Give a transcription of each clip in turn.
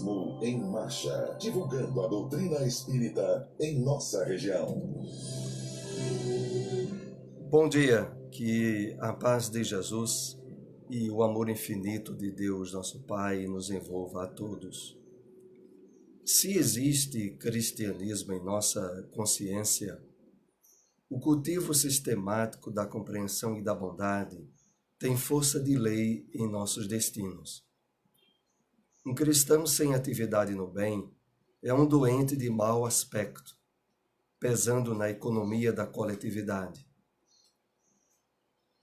Espiritismo em Marcha, divulgando a doutrina espírita em nossa região. Bom dia, que a paz de Jesus e o amor infinito de Deus, nosso Pai, nos envolva a todos. Se existe cristianismo em nossa consciência, o cultivo sistemático da compreensão e da bondade tem força de lei em nossos destinos. Um cristão sem atividade no bem é um doente de mau aspecto, pesando na economia da coletividade.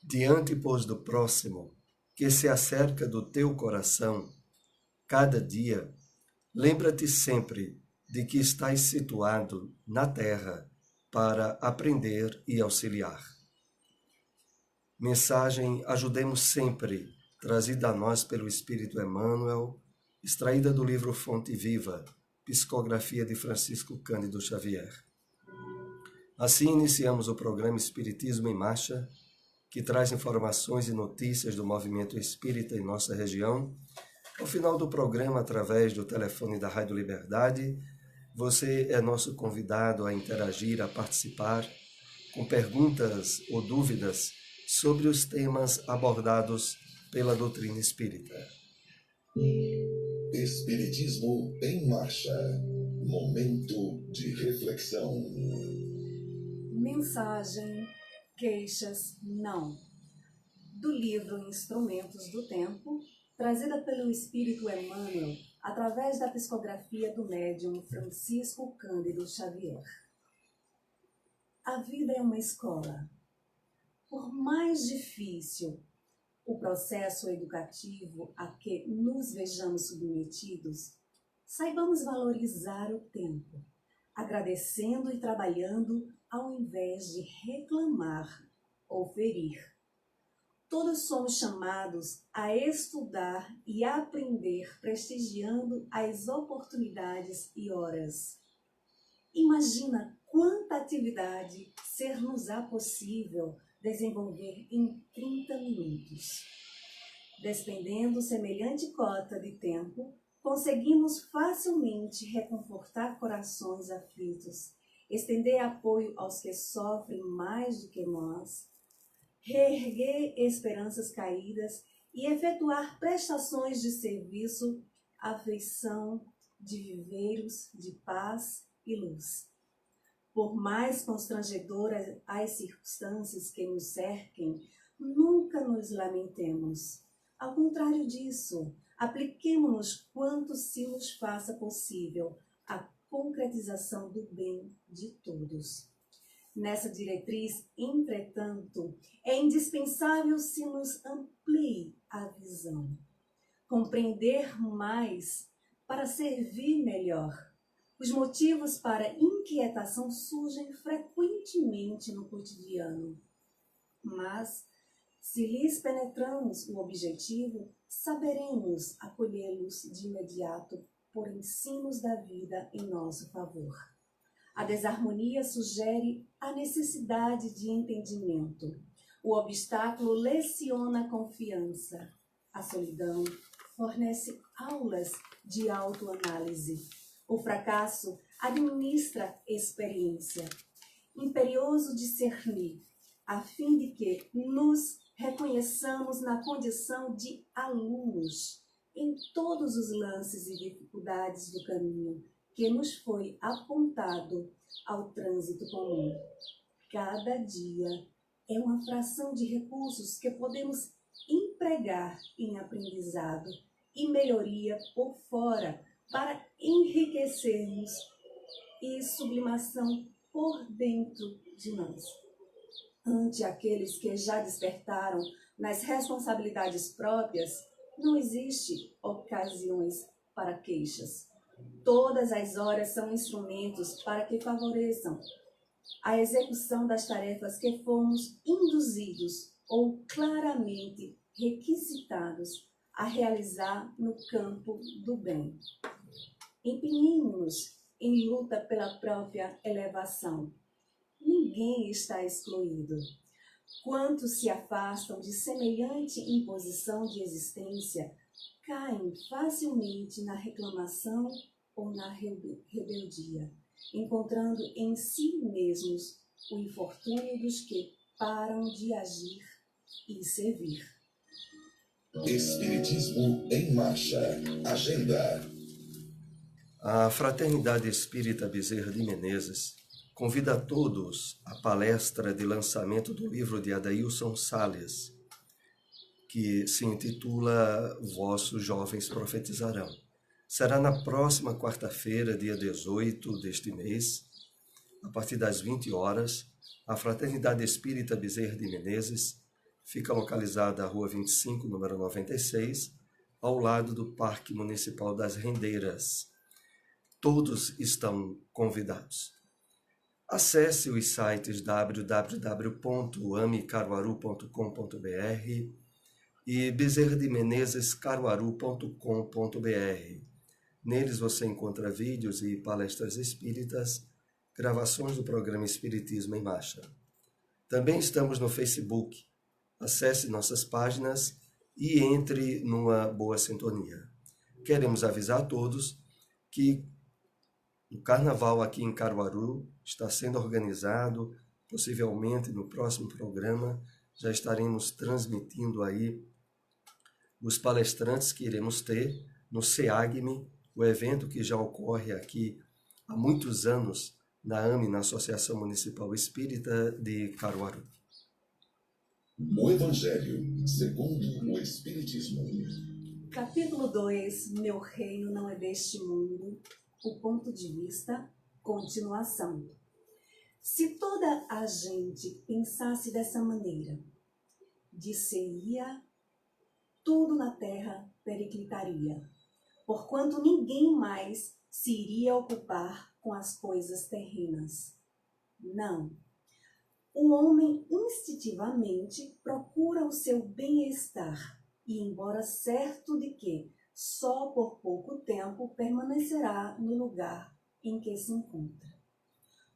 Diante, pois, do próximo, que se acerca do teu coração, cada dia, lembra-te sempre de que estás situado na terra para aprender e auxiliar. Mensagem Ajudemos Sempre, trazida a nós pelo Espírito Emmanuel, extraída do livro Fonte Viva, Psicografia de Francisco Cândido Xavier. Assim iniciamos o programa Espiritismo em Marcha, que traz informações e notícias do movimento espírita em nossa região. Ao final do programa, através do telefone da Rádio Liberdade, você é nosso convidado a interagir, a participar, com perguntas ou dúvidas sobre os temas abordados pela doutrina espírita. Espiritismo em Marcha. Momento de reflexão. Mensagem Queixas Não, do livro Instrumentos do Tempo, trazida pelo Espírito Emmanuel através da psicografia do médium Francisco Cândido Xavier. A vida é uma escola. Por mais difícil o processo educativo a que nos vejamos submetidos, saibamos valorizar o tempo, agradecendo e trabalhando ao invés de reclamar ou ferir. Todos somos chamados a estudar e aprender, prestigiando as oportunidades e horas. Imagina quanta atividade ser-nos-á possível desenvolver em 30 minutos. Despendendo semelhante cota de tempo, conseguimos facilmente reconfortar corações aflitos, estender apoio aos que sofrem mais do que nós, reerguer esperanças caídas e efetuar prestações de serviço, afeição de viveiros de paz e luz. Por mais constrangedoras as circunstâncias que nos cerquem, nunca nos lamentemos. Ao contrário disso, apliquemo-nos quanto se nos faça possível a concretização do bem de todos. Nessa diretriz, entretanto, é indispensável se nos amplie a visão. Compreender mais para servir melhor. Os motivos para inquietação surgem frequentemente no cotidiano, mas, se lhes penetramos o objetivo, saberemos acolhê-los de imediato por ensinos da vida em nosso favor. A desarmonia sugere a necessidade de entendimento. O obstáculo leciona a confiança. A solidão fornece aulas de autoanálise. O fracasso administra experiência. Imperioso discernir, a fim de que nos reconheçamos na condição de alunos em todos os lances e dificuldades do caminho que nos foi apontado ao trânsito comum. Cada dia é uma fração de recursos que podemos empregar em aprendizado e melhoria por fora para enriquecermos e sublimação por dentro de nós. Ante aqueles que já despertaram nas responsabilidades próprias, não existe ocasiões para queixas. Todas as horas são instrumentos para que favoreçam a execução das tarefas que fomos induzidos ou claramente requisitados a realizar no campo do bem. Empenhemos-nos em luta pela própria elevação. Ninguém está excluído. Quantos se afastam de semelhante imposição de existência caem facilmente na reclamação ou na rebeldia, encontrando em si mesmos o infortúnio dos que param de agir e servir. Espiritismo em Marcha. Agenda. A Fraternidade Espírita Bezerra de Menezes convida a todos à palestra de lançamento do livro de Adailson Salles, que se intitula Vossos Jovens Profetizarão. Será na próxima quarta-feira, dia 18 deste mês, a partir das 20 horas. A Fraternidade Espírita Bezerra de Menezes fica localizada na Rua 25, número 96, ao lado do Parque Municipal das Rendeiras. Todos estão convidados. Acesse os sites www.amicaruaru.com.br e bezerrademenezescaruaru.com.br. Neles você encontra vídeos e palestras espíritas, gravações do programa Espiritismo em Marcha. Também estamos no Facebook. Acesse nossas páginas e entre numa boa sintonia. Queremos avisar a todos que o Carnaval aqui em Caruaru está sendo organizado. Possivelmente no próximo programa já estaremos transmitindo aí os palestrantes que iremos ter no SEAGME, o evento que já ocorre aqui há muitos anos na AME, na Associação Municipal Espírita de Caruaru. O Evangelho segundo o Espiritismo. Capítulo 2, Meu reino não é deste mundo, o ponto de vista, continuação. Se toda a gente pensasse dessa maneira, dir-se-ia, tudo na terra periclitaria, porquanto ninguém mais se iria ocupar com as coisas terrenas. Não. O homem instintivamente procura o seu bem-estar e, embora certo de que só por pouco tempo permanecerá no lugar em que se encontra,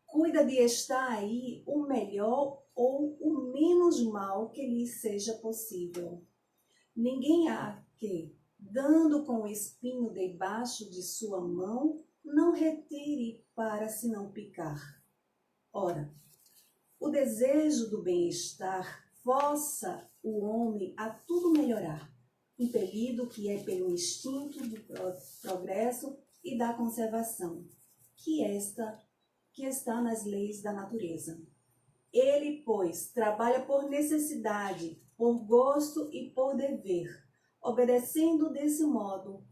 cuida de estar aí o melhor ou o menos mal que lhe seja possível. Ninguém há que, dando com o espinho debaixo de sua mão, não retire para se não picar. Ora, o desejo do bem-estar força o homem a tudo melhorar, impelido que é pelo instinto do progresso e da conservação, que está nas leis da natureza. Ele, pois, trabalha por necessidade, por gosto e por dever, obedecendo desse modo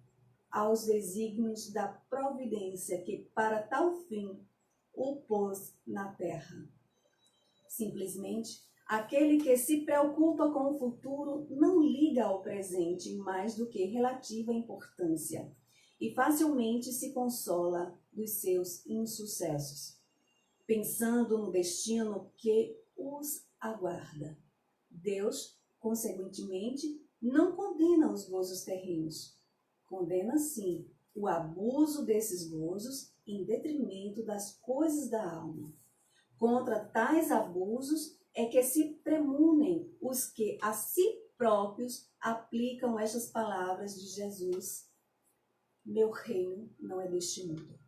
aos desígnios da providência que para tal fim o pôs na terra. Simplesmente, aquele que se preocupa com o futuro não liga ao presente mais do que relativa importância e facilmente se consola dos seus insucessos, pensando no destino que os aguarda. Deus, consequentemente, não condena os gozos terrenos. Condena, sim, o abuso desses gozos em detrimento das coisas da alma. Contra tais abusos é que se premunem os que a si próprios aplicam estas palavras de Jesus: meu reino não é deste mundo.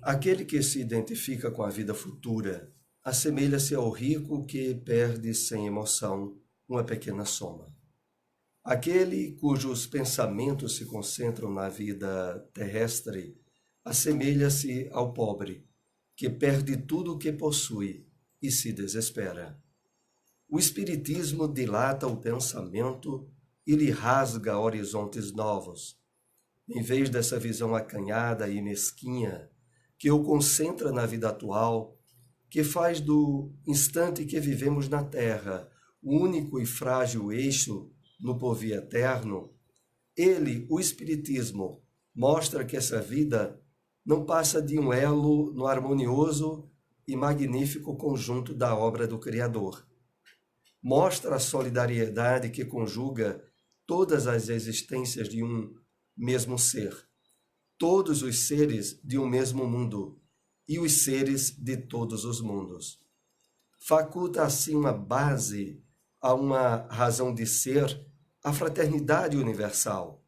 Aquele que se identifica com a vida futura assemelha-se ao rico que perde sem emoção uma pequena soma. Aquele cujos pensamentos se concentram na vida terrestre assemelha-se ao pobre que perde tudo o que possui e se desespera. O Espiritismo dilata o pensamento e lhe rasga horizontes novos. Em vez dessa visão acanhada e mesquinha que o concentra na vida atual, que faz do instante que vivemos na Terra o único e frágil eixo no porvir eterno, ele, o Espiritismo, mostra que essa vida não passa de um elo no harmonioso e magnífico conjunto da obra do Criador. Mostra a solidariedade que conjuga todas as existências de um mesmo ser, todos os seres de um mesmo mundo e os seres de todos os mundos. faculta assim uma base a uma razão de ser, a fraternidade universal,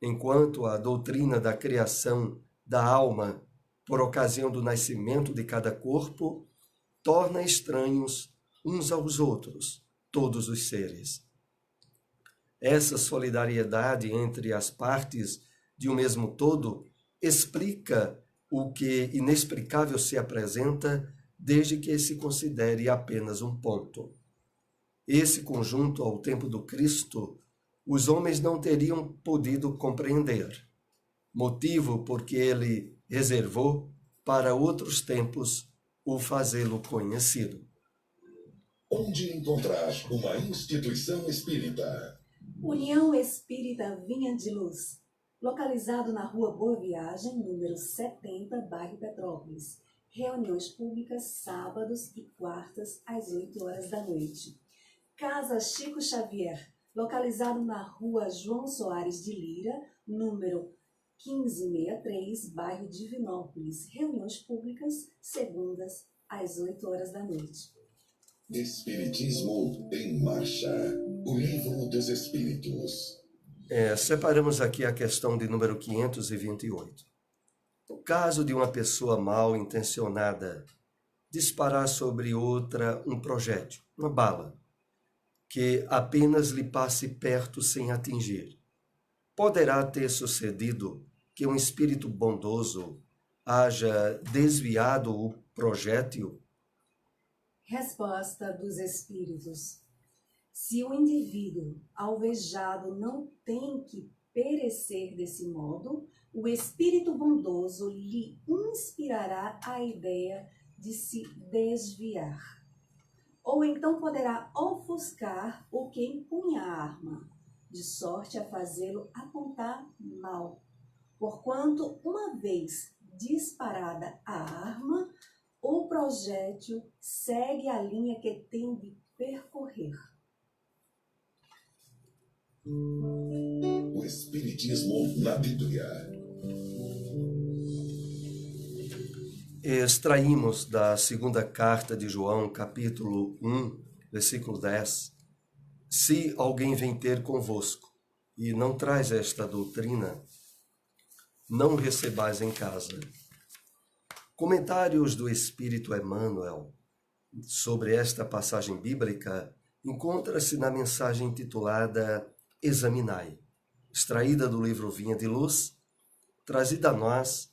enquanto a doutrina da criação da alma, por ocasião do nascimento de cada corpo, torna estranhos uns aos outros todos os seres. Essa solidariedade entre as partes de um mesmo todo explica o que inexplicável se apresenta desde que se considere apenas um ponto. Esse conjunto, ao tempo do Cristo, os homens não teriam podido compreender, motivo porque ele reservou para outros tempos o fazê-lo conhecido. Onde encontrar uma instituição espírita? União Espírita Vinha de Luz, localizado na Rua Boa Viagem, número 70, bairro Petrópolis. Reuniões públicas sábados e quartas às 8 horas da noite. Casa Chico Xavier, localizado na Rua João Soares de Lira, número 1563, bairro Divinópolis. Reuniões públicas segundas às 8 horas da noite. Espiritismo em Marcha, o livro dos Espíritos. Separamos aqui a questão de número 528. No caso de uma pessoa mal intencionada disparar sobre outra um projétil, uma bala, que apenas lhe passe perto sem atingir, poderá ter sucedido que um espírito bondoso haja desviado o projétil? Resposta dos Espíritos. Se o indivíduo alvejado não tem que perecer desse modo, o Espírito bondoso lhe inspirará a ideia de se desviar. Ou então poderá ofuscar o que empunha a arma, de sorte a fazê-lo apontar mal. Porquanto, uma vez disparada a arma, o projétil segue a linha que tem de percorrer. O Espiritismo na Bíblia. Extraímos da segunda carta de João, capítulo 1, versículo 10. Se alguém vem ter convosco e não traz esta doutrina, não recebais em casa. Comentários do Espírito Emmanuel sobre esta passagem bíblica encontra-se na mensagem intitulada Examinai, extraída do livro Vinha de Luz, trazida a nós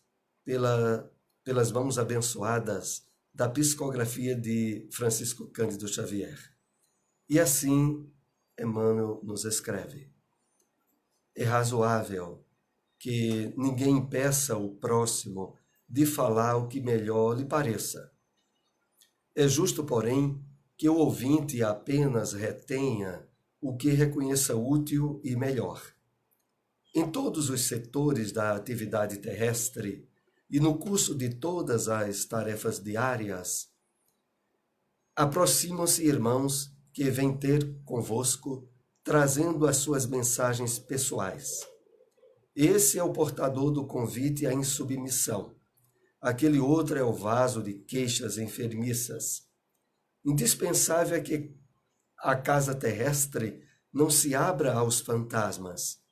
pelas mãos abençoadas da psicografia de Francisco Cândido Xavier. E assim, Emmanuel nos escreve: é razoável que ninguém impeça o próximo de falar o que melhor lhe pareça. É justo, porém, que o ouvinte apenas retenha o que reconheça útil e melhor. Em todos os setores da atividade terrestre e no curso de todas as tarefas diárias, aproximam-se irmãos que vêm ter convosco, trazendo as suas mensagens pessoais. Esse é o portador do convite à insubmissão. Aquele outro é o vaso de queixas enfermiças. Indispensável é que a casa terrestre não se abra aos fantasmas.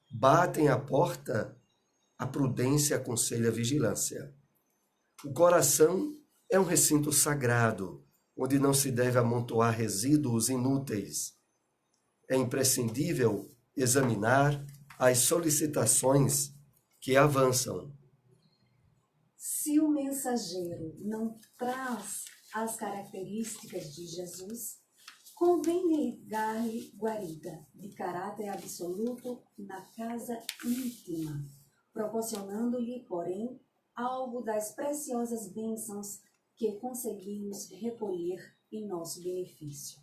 Batem à porta, a prudência aconselha a vigilância. O coração é um recinto sagrado, onde não se deve amontoar resíduos inúteis. É imprescindível examinar as solicitações que avançam. Se o mensageiro não traz as características de Jesus, convém negar-lhe guarida de caráter absoluto na casa íntima, proporcionando-lhe, porém, algo das preciosas bênçãos que conseguimos recolher em nosso benefício.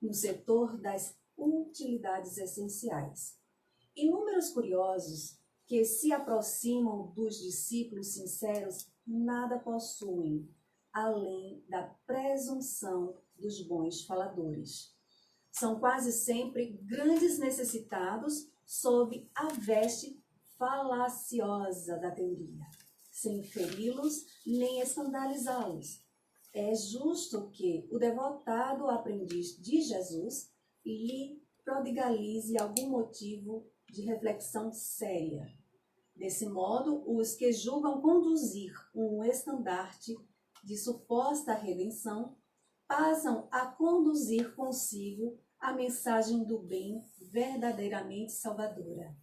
No setor das utilidades essenciais, inúmeros curiosos que se aproximam dos discípulos sinceros nada possuem, além da presunção dos bons faladores. São quase sempre grandes necessitados sob a veste falaciosa da teoria, sem feri-los nem escandalizá-los. é justo que o devotado aprendiz de Jesus lhe prodigalize algum motivo de reflexão séria. Desse modo, os que julgam conduzir um estandarte de suposta redenção passam a conduzir consigo a mensagem do bem verdadeiramente salvadora.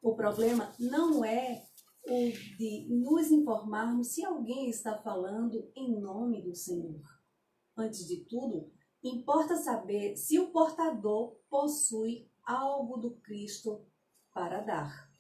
O problema não é o de nos informarmos se alguém está falando em nome do Senhor. Antes de tudo, importa saber se o portador possui algo do Cristo para dar.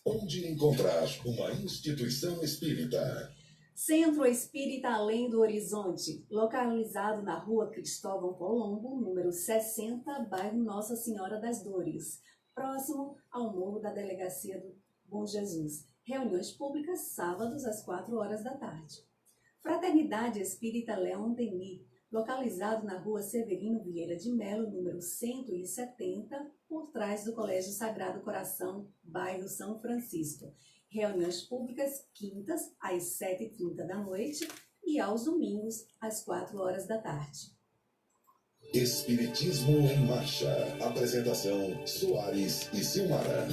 Onde encontrar uma instituição espírita? Centro Espírita Além do Horizonte, localizado na Rua Cristóvão Colombo, número 60, bairro Nossa Senhora das Dores, próximo ao Morro da Delegacia do Bom Jesus. Reuniões públicas sábados às 4 horas da tarde. Fraternidade Espírita Leão Denis, localizado na Rua Severino Vieira de Melo, número 170, por trás do Colégio Sagrado Coração, bairro São Francisco. Reuniões públicas quintas às 7h30 da noite e aos domingos às 4 horas da tarde. Espiritismo em Marcha. Apresentação: Soares e Silmara.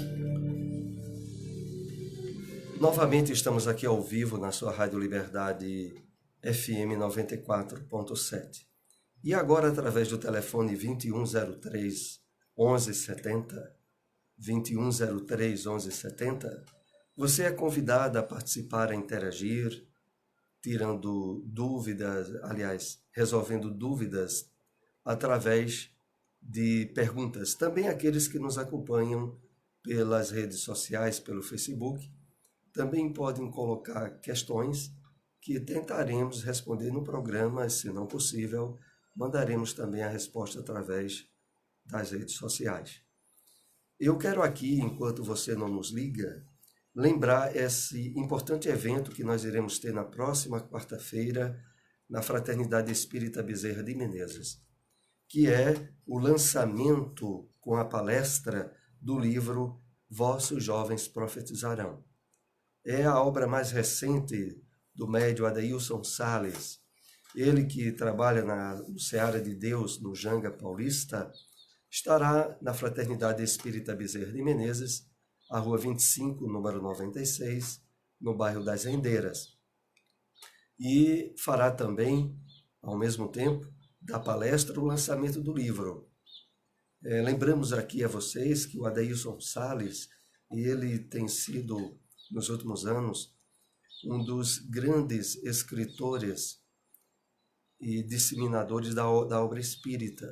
Novamente estamos aqui ao vivo na sua Rádio Liberdade FM 94.7. E agora, através do telefone 2103 1170, 2103 1170, você é convidado a participar, a interagir, tirando dúvidas, aliás, resolvendo dúvidas através de perguntas. Também aqueles que nos acompanham pelas redes sociais, pelo Facebook, também podem colocar questões que tentaremos responder no programa. Se não possível, mandaremos também a resposta através das redes sociais. Eu quero aqui, enquanto você não nos liga, lembrar esse importante evento que nós iremos ter na próxima quarta-feira na Fraternidade Espírita Bezerra de Menezes, que é o lançamento com a palestra do livro Vossos Jovens Profetizarão. É a obra mais recente do médium Adeilson Sales, ele que trabalha no Seara de Deus, no Janga Paulista, estará na Fraternidade Espírita Bezerra de Menezes, a Rua 25, número 96, no bairro das Rendeiras. E fará também, ao mesmo tempo, da palestra, o lançamento do livro. Lembramos aqui a vocês que o Adeilson Sales, ele tem sido, nos últimos anos, um dos grandes escritores e disseminadores da obra espírita.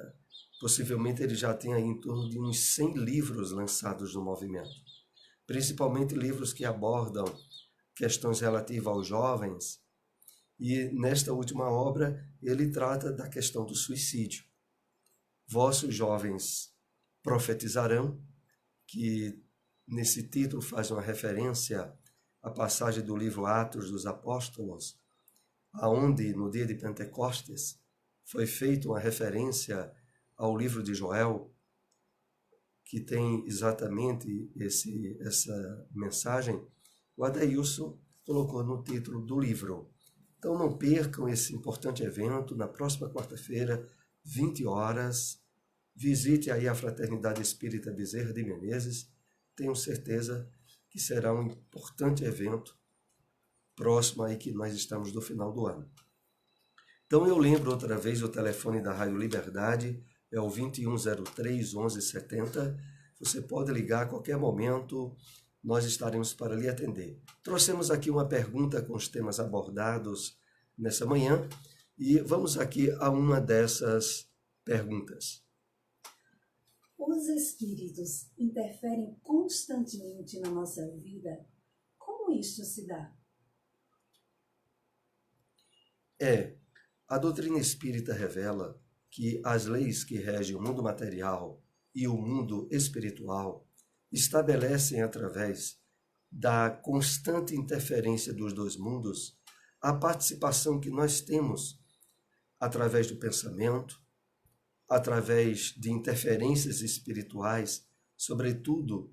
Possivelmente ele já tem aí em torno de uns 100 livros lançados no movimento, principalmente livros que abordam questões relativas aos jovens, e nesta última obra ele trata da questão do suicídio. Vossos Jovens Profetizarão, que nesse título faz uma referência à passagem do livro Atos dos Apóstolos, aonde no dia de Pentecostes foi feita uma referência ao livro de Joel, que tem exatamente essa mensagem. O Adeilson colocou no título do livro. Então não percam esse importante evento na próxima quarta-feira, 20 horas. Visite aí a Fraternidade Espírita Bezerra de Menezes. Tenho certeza que será um importante evento próximo aí que nós estamos do final do ano. Então eu lembro outra vez o telefone da Rádio Liberdade, é o 2103 1170. Você pode ligar a qualquer momento, nós estaremos para lhe atender. Trouxemos aqui uma pergunta com os temas abordados nessa manhã e vamos aqui a uma dessas perguntas. Os espíritos interferem constantemente na nossa vida? Como isto se dá? A doutrina espírita revela que as leis que regem o mundo material e o mundo espiritual estabelecem, através da constante interferência dos dois mundos, a participação que nós temos através do pensamento, através de interferências espirituais, sobretudo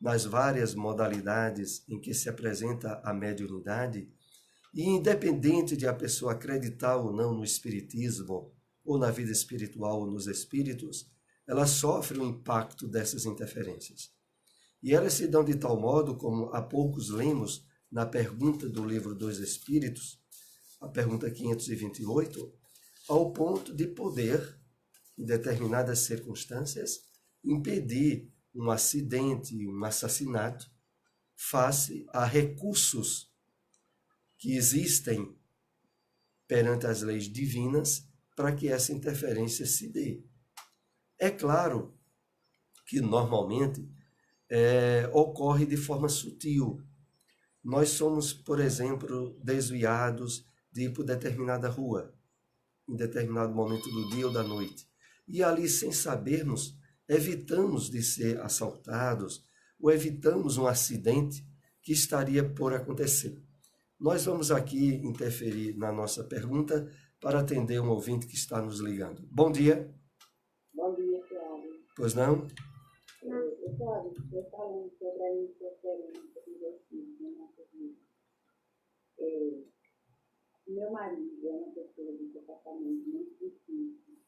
nas várias modalidades em que se apresenta a mediunidade, E independente de a pessoa acreditar ou não no espiritismo, ou na vida espiritual, ou nos espíritos, ela sofre o impacto dessas interferências. E elas se dão de tal modo, como há poucos lemos na pergunta do livro dos Espíritos, a pergunta 528, ao ponto de poder, em determinadas circunstâncias, impedir um acidente, um assassinato, face a recursos que existem perante as leis divinas para que essa interferência se dê. É claro que normalmente ocorre de forma sutil. Nós somos, por exemplo, desviados de ir por determinada rua, em determinado momento do dia ou da noite. E ali, sem sabermos, evitamos de ser assaltados ou evitamos um acidente que estaria por acontecer. Nós vamos aqui interferir na nossa pergunta para atender um ouvinte que está nos ligando. Bom dia. Bom dia, Flávio. Pois não? Flávio, eu falando sobre a interferência dos espíritos na nossa vida. Meu marido é uma pessoa de comportamento muito difícil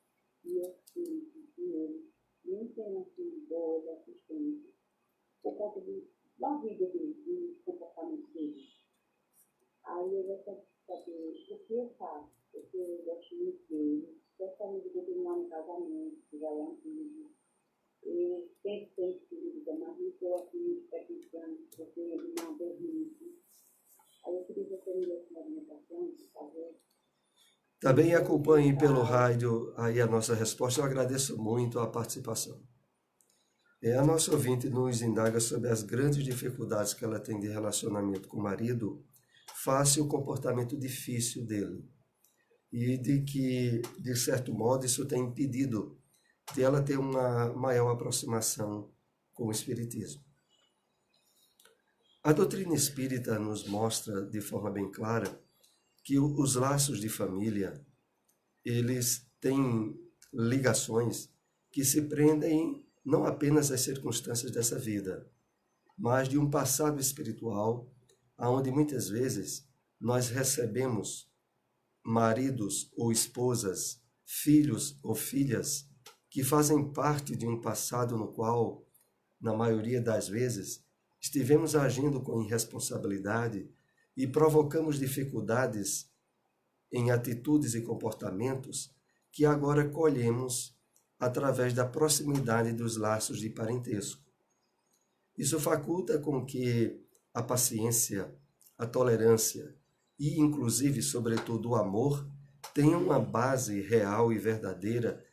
e eu sinto que ele nem tem assim boas assistências por conta da vida dele, do comportamento dele. Aí eu gostaria de saber o que eu faço, porque eu gosto muito dele, gostaria de continuar no casamento, que já é um filho. Eu sempre tenho filho, mas não estou assim expectando, porque ele não permite. Aí eu queria que você me desse uma orientação, por favor. Também acompanhe pelo rádio aí a nossa resposta. Eu agradeço muito a participação. A nossa ouvinte nos indaga sobre as grandes dificuldades que ela tem de relacionamento com o marido, face o comportamento difícil dele. E de que, de certo modo, isso tem impedido de ela ter uma maior aproximação com o Espiritismo. A doutrina espírita nos mostra de forma bem clara que os laços de família, eles têm ligações que se prendem não apenas às circunstâncias dessa vida, mas de um passado espiritual, onde muitas vezes nós recebemos maridos ou esposas, filhos ou filhas, que fazem parte de um passado no qual, na maioria das vezes, estivemos agindo com irresponsabilidade e provocamos dificuldades em atitudes e comportamentos que agora colhemos através da proximidade dos laços de parentesco. Isso faculta com que a paciência, a tolerância e, inclusive, sobretudo, o amor tenham uma base real e verdadeira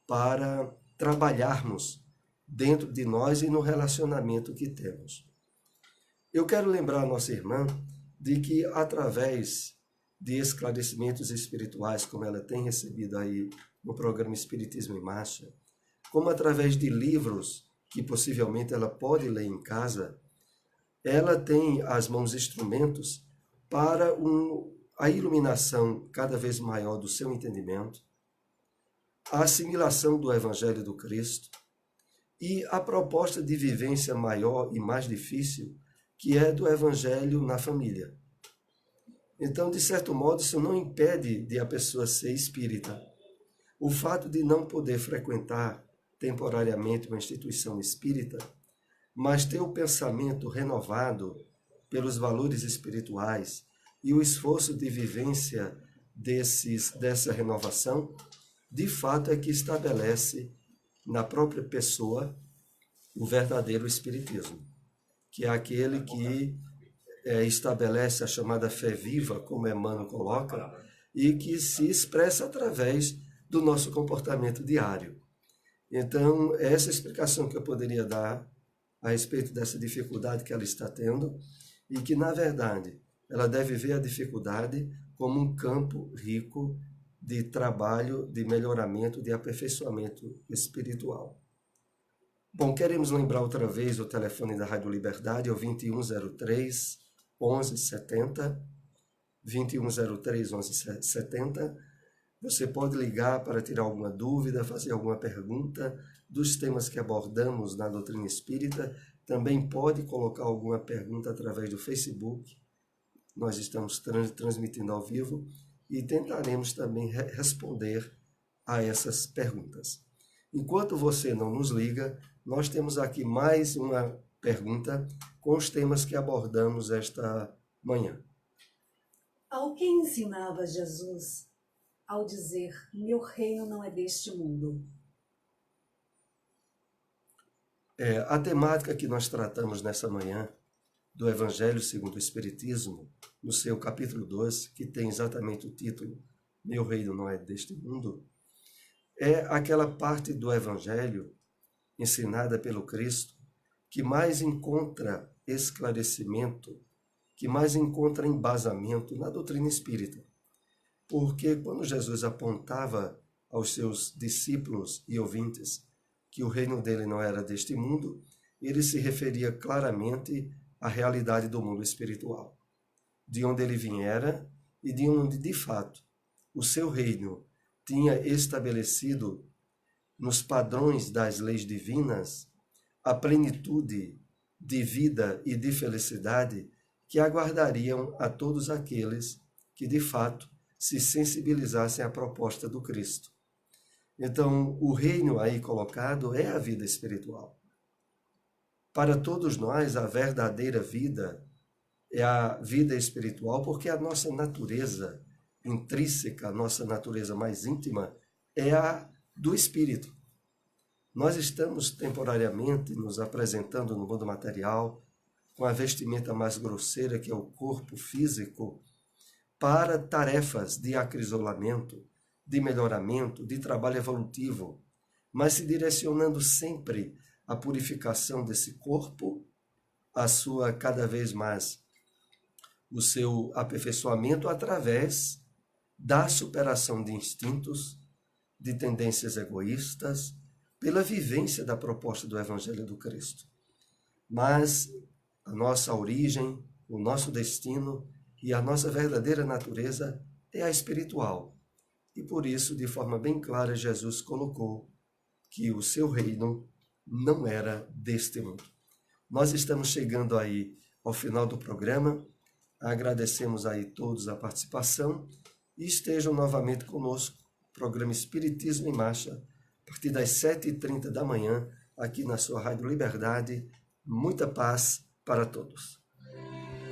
para trabalharmos dentro de nós e no relacionamento que temos. Eu quero lembrar a nossa irmã de que, através de esclarecimentos espirituais, como ela tem recebido aí no programa Espiritismo em Marcha, como através de livros que possivelmente ela pode ler em casa, ela tem às mãos instrumentos para a iluminação cada vez maior do seu entendimento, a assimilação do Evangelho do Cristo e a proposta de vivência maior e mais difícil, que é do Evangelho na família. Então, de certo modo, isso não impede de a pessoa ser espírita. O fato de não poder frequentar temporariamente uma instituição espírita, mas ter o pensamento renovado pelos valores espirituais e o esforço de vivência dessa renovação, de fato é que estabelece na própria pessoa o verdadeiro espiritismo, que é aquele que estabelece a chamada fé viva, como Emmanuel coloca, e que se expressa através do nosso comportamento diário. Então, essa explicação que eu poderia dar a respeito dessa dificuldade que ela está tendo, e que, na verdade, ela deve ver a dificuldade como um campo rico de trabalho, de melhoramento, de aperfeiçoamento espiritual. Bom, queremos lembrar outra vez o telefone da Rádio Liberdade, é o 2103 1170, 2103 1170. Você pode ligar para tirar alguma dúvida, fazer alguma pergunta dos temas que abordamos na doutrina espírita. Também pode colocar alguma pergunta através do Facebook nós estamos transmitindo ao vivo e tentaremos também responder a essas perguntas. Enquanto você não nos liga, nós temos aqui mais uma pergunta com os temas que abordamos esta manhã. Ao que ensinava Jesus ao dizer, meu reino não é deste mundo? A temática que nós tratamos nessa manhã do Evangelho segundo o Espiritismo, no seu capítulo 2, que tem exatamente o título Meu reino não é deste mundo, é aquela parte do Evangelho ensinada pelo Cristo que mais encontra esclarecimento, que mais encontra embasamento na doutrina espírita. Porque quando Jesus apontava aos seus discípulos e ouvintes que o reino dele não era deste mundo, ele se referia claramente à realidade do mundo espiritual, de onde ele viera e de onde, de fato, o seu reino tinha estabelecido nos padrões das leis divinas a plenitude de vida e de felicidade que aguardariam a todos aqueles que, de fato, se sensibilizassem à proposta do Cristo. Então, o reino aí colocado é a vida espiritual. Para todos nós, a verdadeira vida é a vida espiritual, porque a nossa natureza intrínseca, a nossa natureza mais íntima, é a do espírito. Nós estamos temporariamente nos apresentando no mundo material, com a vestimenta mais grosseira, que é o corpo físico, para tarefas de acrisolamento, de melhoramento, de trabalho evolutivo, mas se direcionando sempre à purificação desse corpo, a sua cada vez mais, o seu aperfeiçoamento através da superação de instintos, de tendências egoístas, pela vivência da proposta do Evangelho do Cristo. Mas a nossa origem, o nosso destino e a nossa verdadeira natureza é a espiritual. E por isso, de forma bem clara, Jesus colocou que o seu reino não era deste mundo. Nós estamos chegando aí ao final do programa. Agradecemos aí todos a participação e estejam novamente conosco. Programa Espiritismo em Marcha, a partir das 7h30 da manhã, aqui na sua Rádio Liberdade. Muita paz para todos.